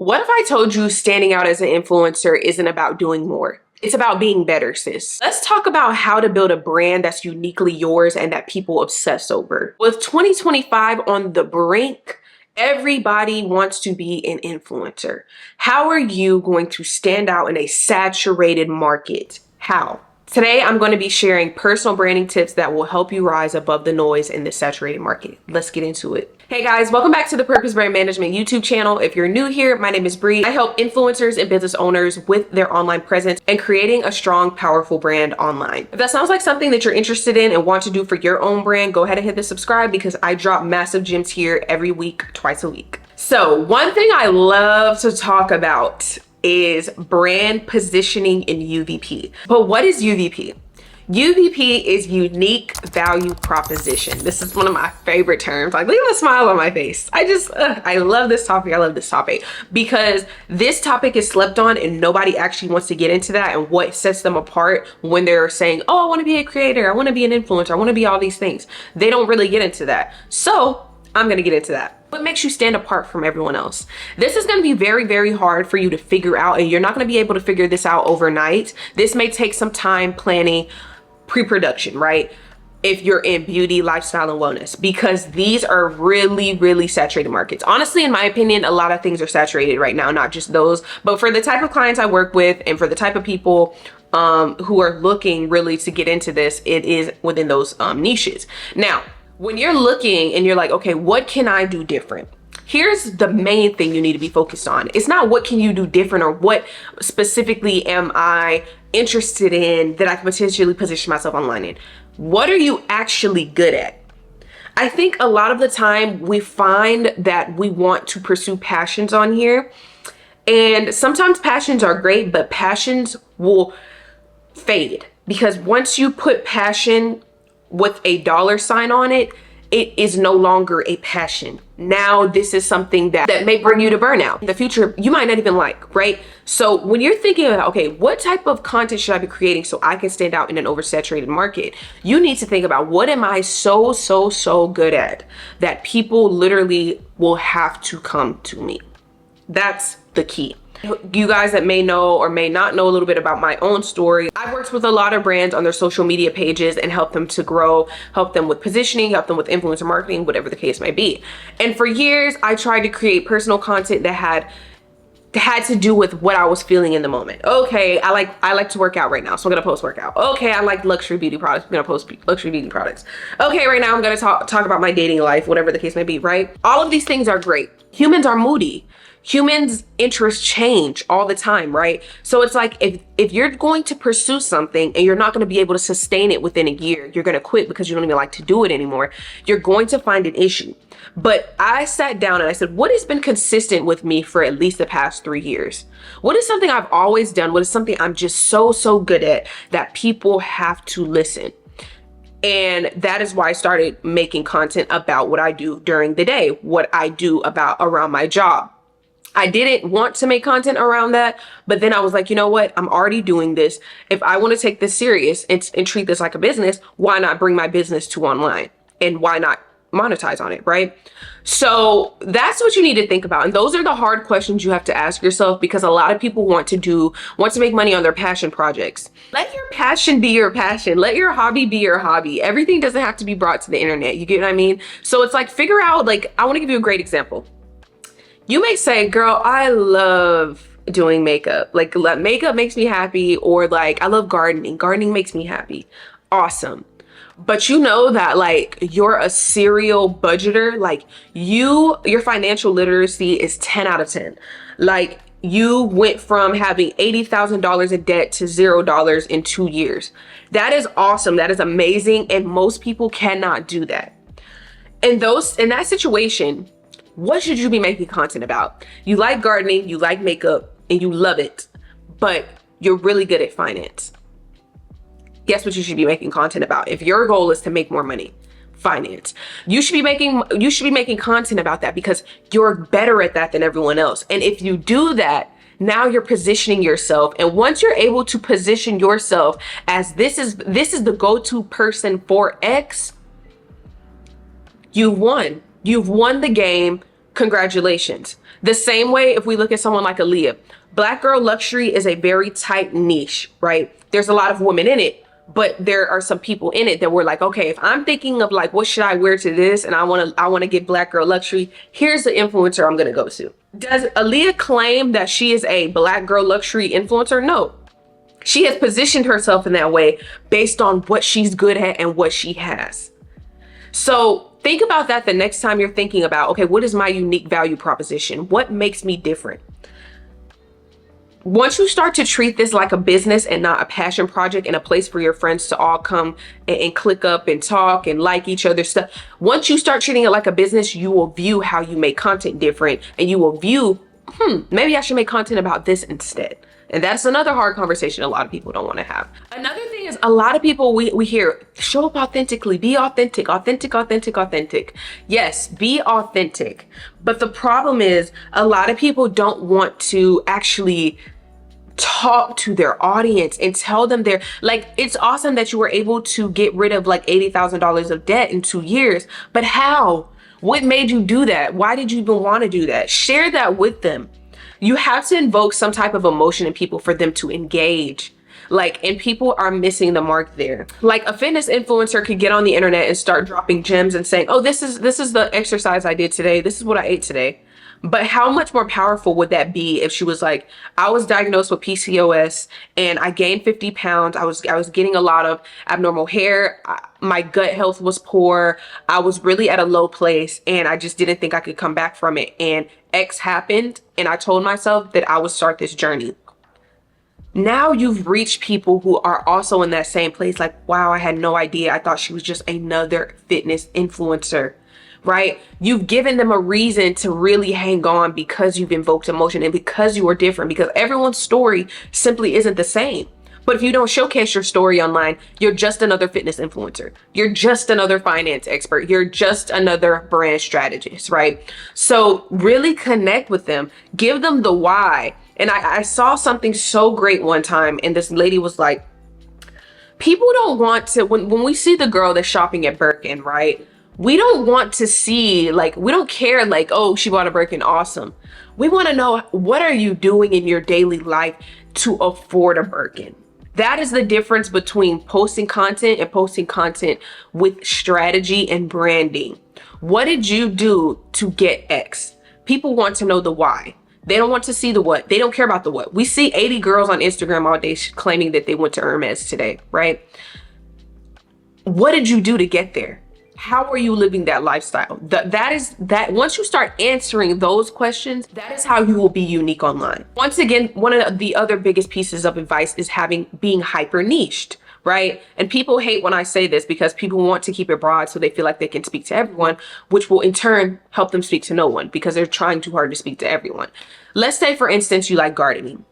What if I told you standing out as an influencer isn't about doing more? It's about being better, sis. Let's talk about how to build a brand that's uniquely yours and that people obsess over. With 2025 on the brink, everybody wants to be an influencer. How are you going to stand out in a saturated market? How? Today, I'm going to be sharing personal branding tips that will help you rise above the noise in this saturated market. Let's get into it. Hey guys, welcome back to the Purpose Brand Management YouTube channel. If you're new here, my name is Bree. I help influencers and business owners with their online presence and creating a strong, powerful brand online. If that sounds like something that you're interested in and want to do for your own brand, go ahead and hit the subscribe because I drop massive gems here every week, twice a week. So one thing I love to talk about is brand positioning in UVP. But what is UVP? UVP is unique value proposition. This is one of my favorite terms. Like, look at the smile on my face. I love this topic. I love this topic because this topic is slept on and nobody actually wants to get into that and what sets them apart when they're saying, oh, I want to be a creator. I want to be an influencer. I want to be all these things. They don't really get into that. So I'm going to get into that. What makes you stand apart from everyone else? This is going to be very, very hard for you to figure out, and you're not going to be able to figure this out overnight. This may take some time planning, pre-production, right? If you're in beauty, lifestyle, and wellness, because these are really, really saturated markets. Honestly, in my opinion, a lot of things are saturated right now, not just those, but for the type of clients I work with and for the type of people who are looking really to get into this, it is within those niches. Now, when you're looking and you're like, okay, what can I do different? Here's the main thing you need to be focused on. It's not what can you do different or what specifically am I interested in that I can potentially position myself online in. What are you actually good at? I think a lot of the time we find that we want to pursue passions on here. And sometimes passions are great, but passions will fade because once you put passion with a dollar sign on it, it is no longer a passion. Now this is something that may bring you to burnout. In the future, you might not even like, right? So when you're thinking about, okay, what type of content should I be creating so I can stand out in an oversaturated market? You need to think about what am I so good at that people literally will have to come to me. That's the key. You guys that may know or may not know a little bit about my own story, I've worked with a lot of brands on their social media pages and helped them to grow, help them with positioning, help them with influencer marketing, whatever the case may be. And for years, I tried to create personal content that had to do with what I was feeling in the moment. Okay, I like to work out right now, so I'm gonna post workout. Okay, I like luxury beauty products, I'm gonna post luxury beauty products. Okay, right now I'm gonna talk about my dating life, whatever the case may be, right? All of these things are great. Humans are moody. Humans' interests change all the time, right? So it's like if you're going to pursue something and you're not going to be able to sustain it within a year, you're going to quit because you don't even like to do it anymore, you're going to find an issue. But I sat down and I said, what has been consistent with me for at least the past 3 years? What is something I've always done? What is something I'm just so good at that people have to listen? And that is why I started making content about what I do during the day, what I do around my job. I didn't want to make content around that, but then I was like, you know what? I'm already doing this. If I want to take this serious and treat this like a business, why not bring my business to online? And why not monetize on it, right? So that's what you need to think about. And those are the hard questions you have to ask yourself because a lot of people want to make money on their passion projects. Let your passion be your passion. Let your hobby be your hobby. Everything doesn't have to be brought to the internet. You get what I mean? So it's like, figure out, like, I want to give you a great example. You may say, girl, I love doing makeup. Like, makeup makes me happy, or like, I love gardening. Gardening makes me happy. Awesome. But you know that like you're a serial budgeter. Like your financial literacy is 10 out of 10. Like you went from having $80,000 in debt to $0 in 2 years. That is awesome. That is amazing. And most people cannot do that. In that situation, what should you be making content about? You like gardening, you like makeup, and you love it, but you're really good at finance. Guess what you should be making content about? If your goal is to make more money, finance. You should be making content about that because you're better at that than everyone else. And if you do that, now you're positioning yourself. And once you're able to position yourself as this is the go-to person for X, you've won. You've won the game. Congratulations. The same way if we look at someone like Aaliyah, Black girl luxury is a very tight niche, right? There's a lot of women in it, but there are some people in it that were like, okay, if I'm thinking of like, what should I wear to this? And I want to get Black girl luxury. Here's the influencer I'm going to go to. Does Aaliyah claim that she is a Black girl luxury influencer? No. She has positioned herself in that way based on what she's good at and what she has. So think about that the next time you're thinking about, okay, what is my unique value proposition? What makes me different? Once you start to treat this like a business and not a passion project and a place for your friends to all come and click up and talk and like each other's stuff, once you start treating it like a business, you will view how you make content different, and you will view, maybe I should make content about this instead. And that's another hard conversation a lot of people don't want to have. Another thing is, a lot of people we hear, show up authentically, be authentic, authentic, authentic, authentic. Yes, be authentic. But the problem is, a lot of people don't want to actually talk to their audience and tell them they're like, it's awesome that you were able to get rid of like $80,000 of debt in 2 years, but how? What made you do that? Why did you even want to do that? Share that with them. You have to invoke some type of emotion in people for them to engage. And people are missing the mark there. Like, a fitness influencer could get on the internet and start dropping gems and saying, oh, this is the exercise I did today. This is what I ate today. But how much more powerful would that be if she was like, I was diagnosed with PCOS and I gained 50 pounds. I was getting a lot of abnormal hair. My gut health was poor. I was really at a low place and I just didn't think I could come back from it. And X happened and I told myself that I would start this journey. Now you've reached people who are also in that same place. Like, wow, I had no idea. I thought she was just another fitness influencer. Right? You've given them a reason to really hang on because you've invoked emotion and because you are different, because everyone's story simply isn't the same. But if you don't showcase your story online, you're just another fitness influencer. You're just another finance expert. You're just another brand strategist, right? So really connect with them. Give them the why. And I saw something so great one time, and this lady was like, people don't want to, when we see the girl that's shopping at Birkin, right? We don't want to see, like, we don't care, like, oh, she bought a Birkin, awesome. We want to know, what are you doing in your daily life to afford a Birkin? That is the difference between posting content and posting content with strategy and branding. What did you do to get X? People want to know the why. They don't want to see the what. They don't care about the what. We see 80 girls on Instagram all day claiming that they went to Hermes today, right? What did you do to get there? How are you living that lifestyle? That once you start answering those questions, that is how you will be unique online. Once again, one of the other biggest pieces of advice is being hyper niched, right? And people hate when I say this because people want to keep it broad so they feel like they can speak to everyone, which will in turn help them speak to no one because they're trying too hard to speak to everyone. Let's say, for instance, you like gardening.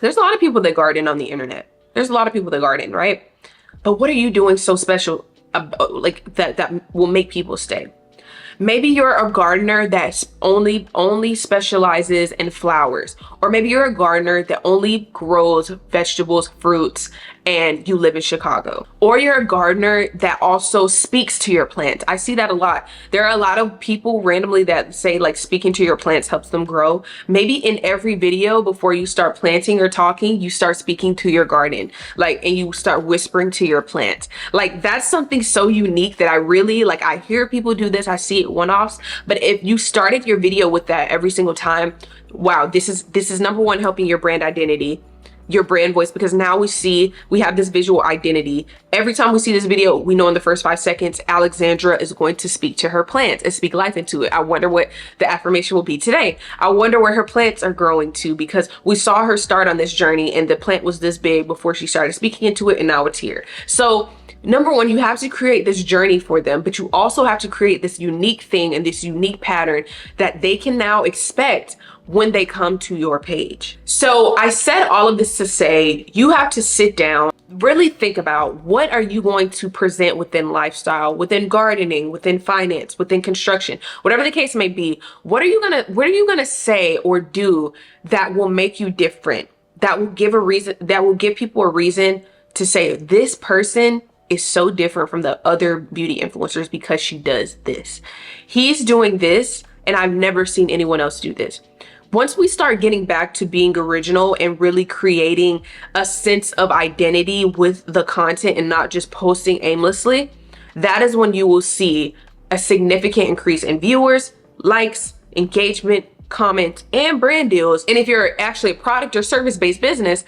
There's a lot of people that garden on the internet. There's a lot of people that garden, right? But what are you doing so special like that will make people stay? Maybe you're a gardener that's only specializes in flowers, or maybe you're a gardener that only grows vegetables, fruits, and you live in Chicago. Or you're a gardener that also speaks to your plants. I see that a lot. There are a lot of people randomly that say like speaking to your plants helps them grow. Maybe in every video before you start planting or talking, you start speaking to your garden, and you start whispering to your plants. Like, that's something so unique that I really like. I hear people do this. I see it one-offs, but if you started your video with that every single time, wow, this is number one, helping your brand identity, your brand voice, because now we have this visual identity. Every time we see this video, we know in the first 5 seconds, Alexandra is going to speak to her plants and speak life into it. I wonder what the affirmation will be today. I wonder where her plants are growing to, because we saw her start on this journey and the plant was this big before she started speaking into it, and now it's here. So number one, you have to create this journey for them, but you also have to create this unique thing and this unique pattern that they can now expect when they come to your page. So I said all of this to say, you have to sit down, really think about, what are you going to present within lifestyle, within gardening, within finance, within construction, whatever the case may be. What are you gonna say or do that will make you different, that will give people a reason to say, this person is so different from the other beauty influencers because she does this. He's doing this and I've never seen anyone else do this. Once we start getting back to being original and really creating a sense of identity with the content and not just posting aimlessly, that is when you will see a significant increase in viewers, likes, engagement, comments, and brand deals. And if you're actually a product or service-based business,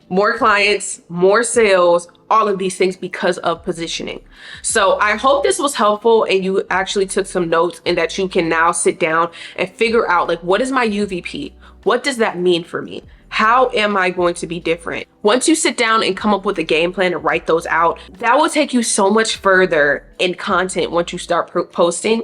more clients, more sales, all of these things because of positioning. So I hope this was helpful and you actually took some notes and that you can now sit down and figure out, like, what is my UVP? What does that mean for me? How am I going to be different? Once you sit down and come up with a game plan and write those out, that will take you so much further in content once you start posting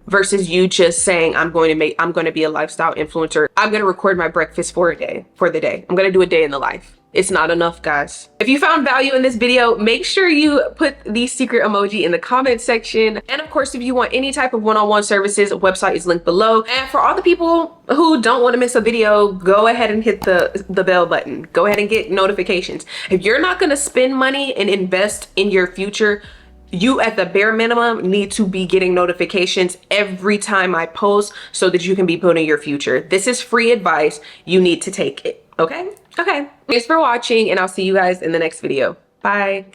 versus you just saying, I'm going to be a lifestyle influencer. I'm going to record my breakfast for the day. I'm going to do a day in the life. It's not enough, guys. If you found value in this video, make sure you put the secret emoji in the comment section. And of course, if you want any type of one-on-one services, website is linked below. And for all the people who don't want to miss a video, go ahead and hit the bell button. Go ahead and get notifications. If you're not going to spend money and invest in your future, you at the bare minimum need to be getting notifications every time I post so that you can be building your future. This is free advice. You need to take it. Okay? Okay. Thanks for watching, and I'll see you guys in the next video. Bye.